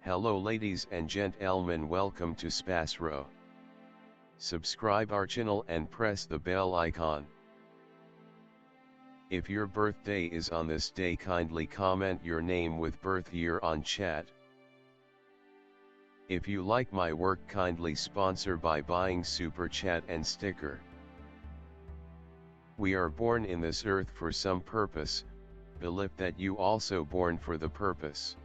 Hello ladies and gentlemen, welcome to SPASRO. Subscribe our channel and press the bell icon. If your birthday is on this day, kindly comment your name with birth year on chat. If you like my work, kindly sponsor by buying super chat and sticker. We are born in this earth for some purpose, believe that you also born for the purpose.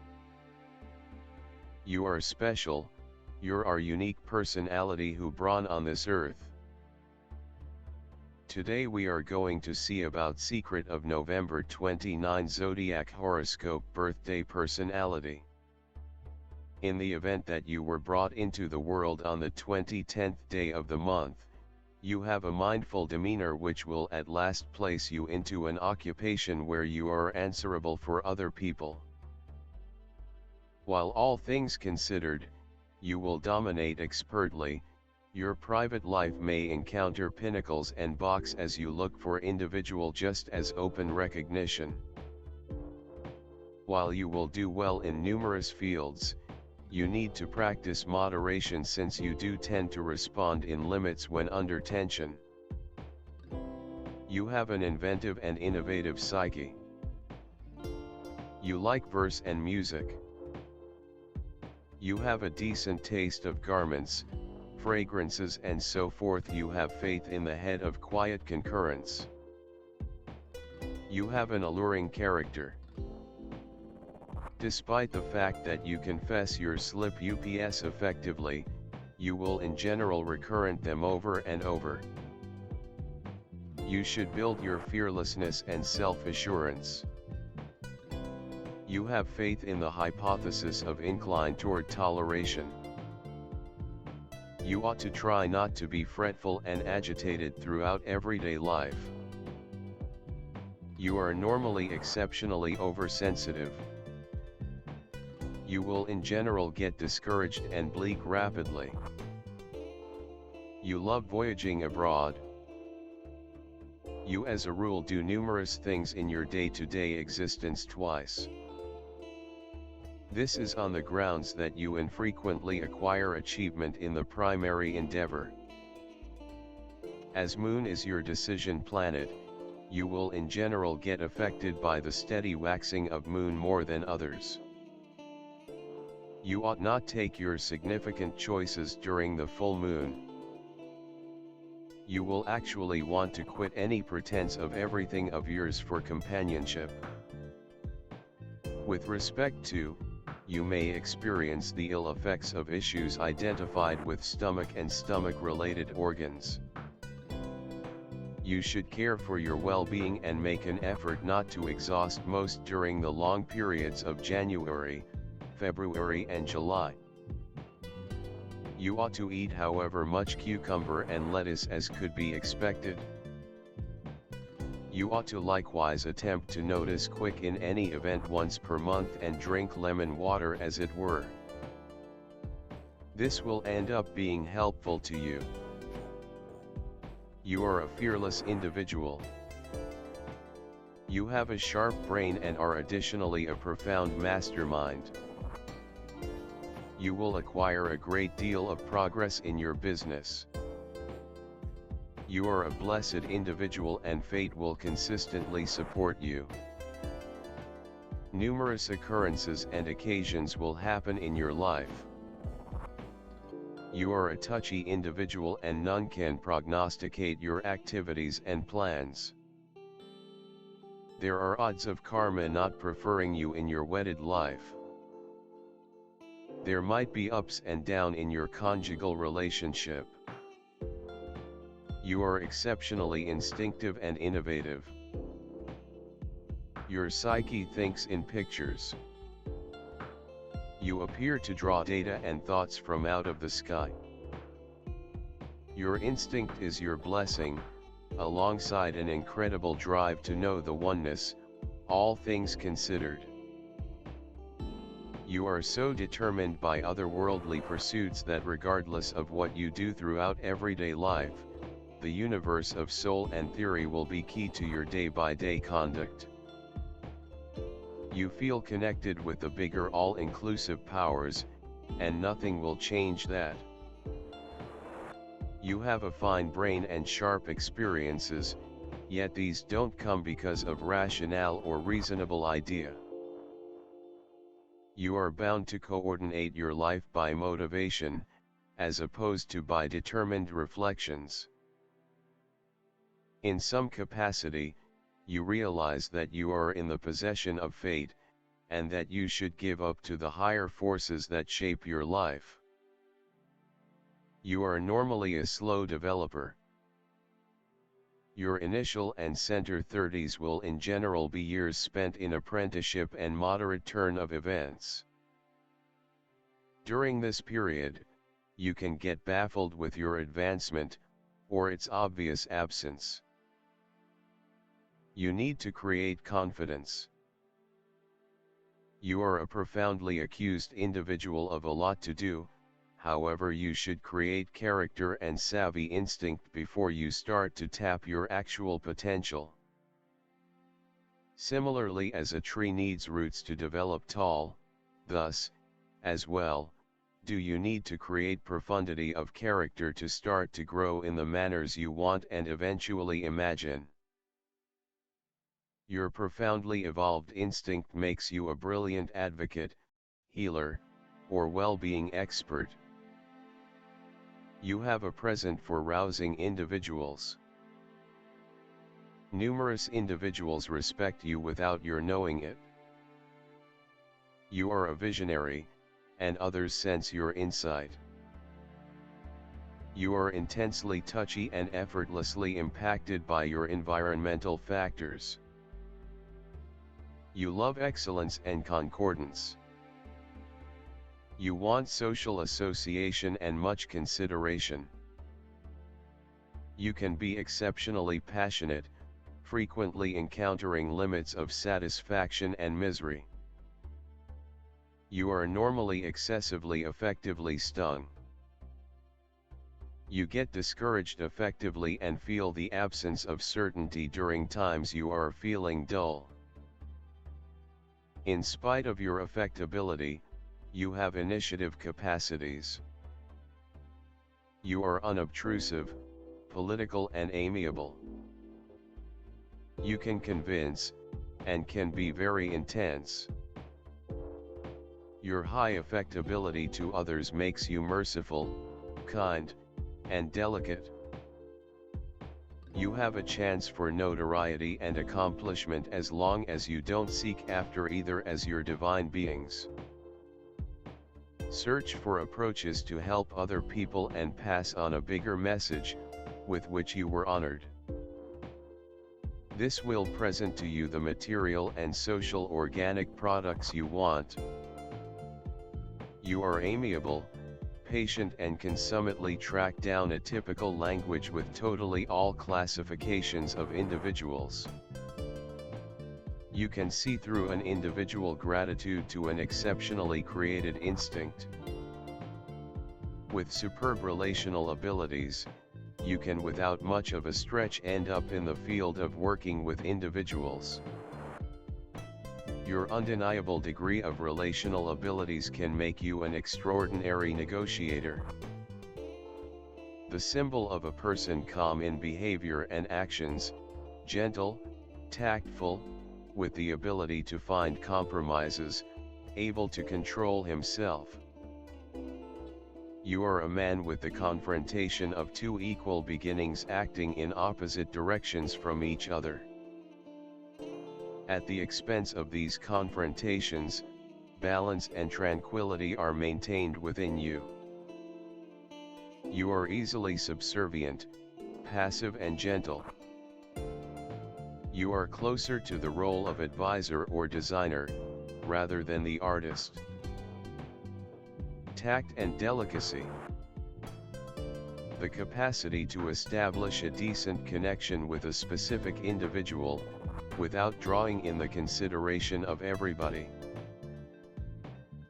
You are special, you're our unique personality who born on this earth. Today we are going to see about secret of November 29 Zodiac horoscope birthday personality. In the event that you were brought into the world on the 10th day of the month, you have a mindful demeanor which will at last place you into an occupation where you are answerable for other people. While all things considered, you will dominate expertly. Your private life may encounter pinnacles and box as you look for individual just as open recognition. While you will do well in numerous fields, you need to practice moderation since you do tend to respond in limits when under tension. You have an inventive and innovative psyche. You like verse and music. You have a decent taste of garments, fragrances and so forth. You have faith in the head of quiet concurrence. You have an alluring character. Despite the fact that you confess your slip ups effectively, you will in general recurrent them over and over. You should build your fearlessness and self-assurance. You have faith in the hypothesis of incline toward toleration. You ought to try not to be fretful and agitated throughout everyday life. You are normally exceptionally oversensitive. You will in general get discouraged and bleak rapidly. You love voyaging abroad. You as a rule do numerous things in your day-to-day existence twice. This is on the grounds that you infrequently acquire achievement in the primary endeavor. As Moon is your decision planet, you will in general get affected by the steady waxing of Moon more than others. You ought not take your significant choices during the full moon. You will actually want to quit any pretense of everything of yours for companionship. With respect to, you may experience the ill effects of issues identified with stomach and stomach-related organs. You should care for your well-being and make an effort not to exhaust most during the long periods of January, February and July. You ought to eat however much cucumber and lettuce as could be expected. You ought to likewise attempt to notice quick in any event once per month and drink lemon water as it were. This will end up being helpful to you. You are a fearless individual. You have a sharp brain and are additionally a profound mastermind. You will acquire a great deal of progress in your business. You are a blessed individual and fate will consistently support you. Numerous occurrences and occasions will happen in your life. You are a touchy individual and none can prognosticate your activities and plans. There are odds of karma not preferring you in your wedded life. There might be ups and downs in your conjugal relationship. You are exceptionally instinctive and innovative. Your psyche thinks in pictures. You appear to draw data and thoughts from out of the sky. Your instinct is your blessing, alongside an incredible drive to know the oneness, all things considered. You are so determined by otherworldly pursuits that regardless of what you do throughout everyday life, the universe of soul and theory will be key to your day-by-day conduct. You feel connected with the bigger all-inclusive powers, and nothing will change that. You have a fine brain and sharp experiences, yet these don't come because of rationale or reasonable idea. You are bound to coordinate your life by motivation, as opposed to by determined reflections. In some capacity, you realize that you are in the possession of fate, and that you should give up to the higher forces that shape your life. You are normally a slow developer. Your initial and center 30s will in general be years spent in apprenticeship and moderate turn of events. During this period, you can get baffled with your advancement, or its obvious absence. You need to create confidence. You are a profoundly accused individual of a lot to do. However, you should create character and savvy instinct before you start to tap your actual potential. Similarly, as a tree needs roots to develop tall, thus, as well, do you need to create profundity of character to start to grow in the manners you want and eventually imagine. Your profoundly evolved instinct makes you a brilliant advocate, healer, or well-being expert. You have a present for rousing individuals. Numerous individuals respect you without your knowing it. You are a visionary, and others sense your insight. You are intensely touchy and effortlessly impacted by your environmental factors. You love excellence and concordance. You want social association and much consideration. You can be exceptionally passionate, frequently encountering limits of satisfaction and misery. You are normally excessively effectively stung. You get discouraged effectively and feel the absence of certainty during times you are feeling dull. In spite of your affectability, you have initiative capacities. You are unobtrusive, political and amiable. You can convince, and can be very intense. Your high affectability to others makes you merciful, kind, and delicate. You have a chance for notoriety and accomplishment as long as you don't seek after either as your divine beings. Search for approaches to help other people and pass on a bigger message, with which you were honored. This will present to you the material and social organic products you want. You are amiable, patient and can summitely track down a typical language with totally all classifications of individuals. You can see through an individual gratitude to an exceptionally created instinct. With superb relational abilities, you can without much of a stretch end up in the field of working with individuals. Your undeniable degree of relational abilities can make you an extraordinary negotiator. The symbol of a person calm in behavior and actions, gentle, tactful, with the ability to find compromises, able to control himself. You are a man with the confrontation of two equal beginnings acting in opposite directions from each other. At the expense of these confrontations, balance and tranquility are maintained within you. You are easily subservient, passive and gentle. You are closer to the role of advisor or designer, rather than the artist. Tact and delicacy. The capacity to establish a decent connection with a specific individual, without drawing in the consideration of everybody.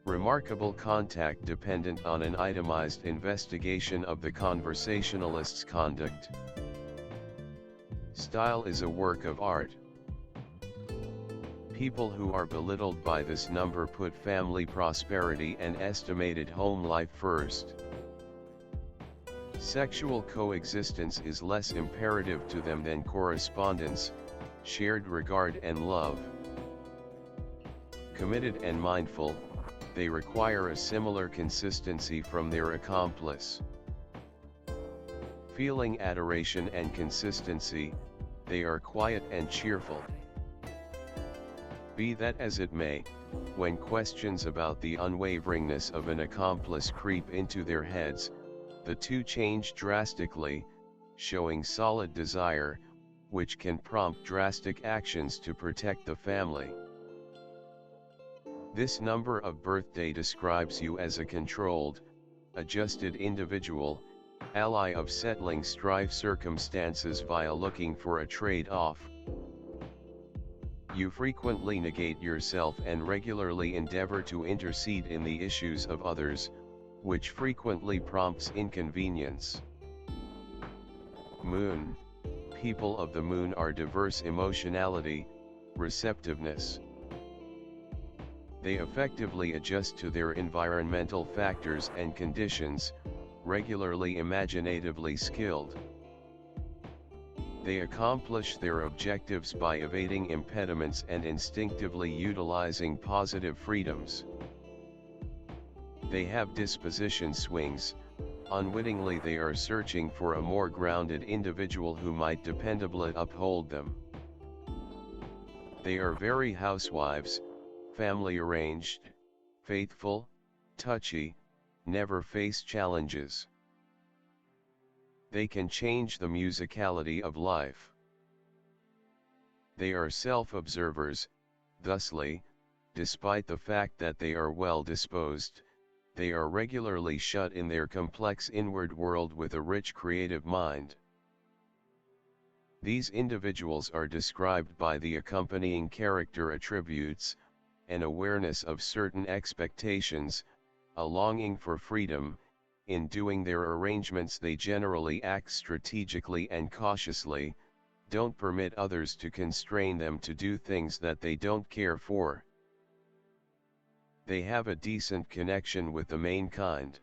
Remarkable contact dependent on an itemized investigation of the conversationalist's conduct. Style is a work of art. People who are belittled by this number put family prosperity and estimated home life first. Sexual coexistence is less imperative to them than correspondence, shared regard and love. Committed and mindful, they require a similar consistency from their accomplice. Feeling adoration and consistency, they are quiet and cheerful. Be that as it may, when questions about the unwaveringness of an accomplice creep into their heads, the two change drastically, showing solid desire, which can prompt drastic actions to protect the family. This number of birthday describes you as a controlled, adjusted individual, ally of settling strife circumstances via looking for a trade-off. You frequently negate yourself and regularly endeavor to intercede in the issues of others, which frequently prompts inconvenience. Moon. People of the moon are diverse emotionality, receptiveness. They effectively adjust to their environmental factors and conditions, regularly imaginatively skilled. They accomplish their objectives by evading impediments and instinctively utilizing positive freedoms. They have disposition swings. Unwittingly they are searching for a more grounded individual who might dependably uphold them. They are very housewives, family arranged, faithful, touchy, never face challenges. They can change the musicality of life. They are self-observers, thusly, despite the fact that they are well-disposed, they are regularly shut in their complex inward world with a rich creative mind. These individuals are described by the accompanying character attributes: an awareness of certain expectations, a longing for freedom. In doing their arrangements they generally act strategically and cautiously, don't permit others to constrain them to do things that they don't care for. They have a decent connection with the mankind.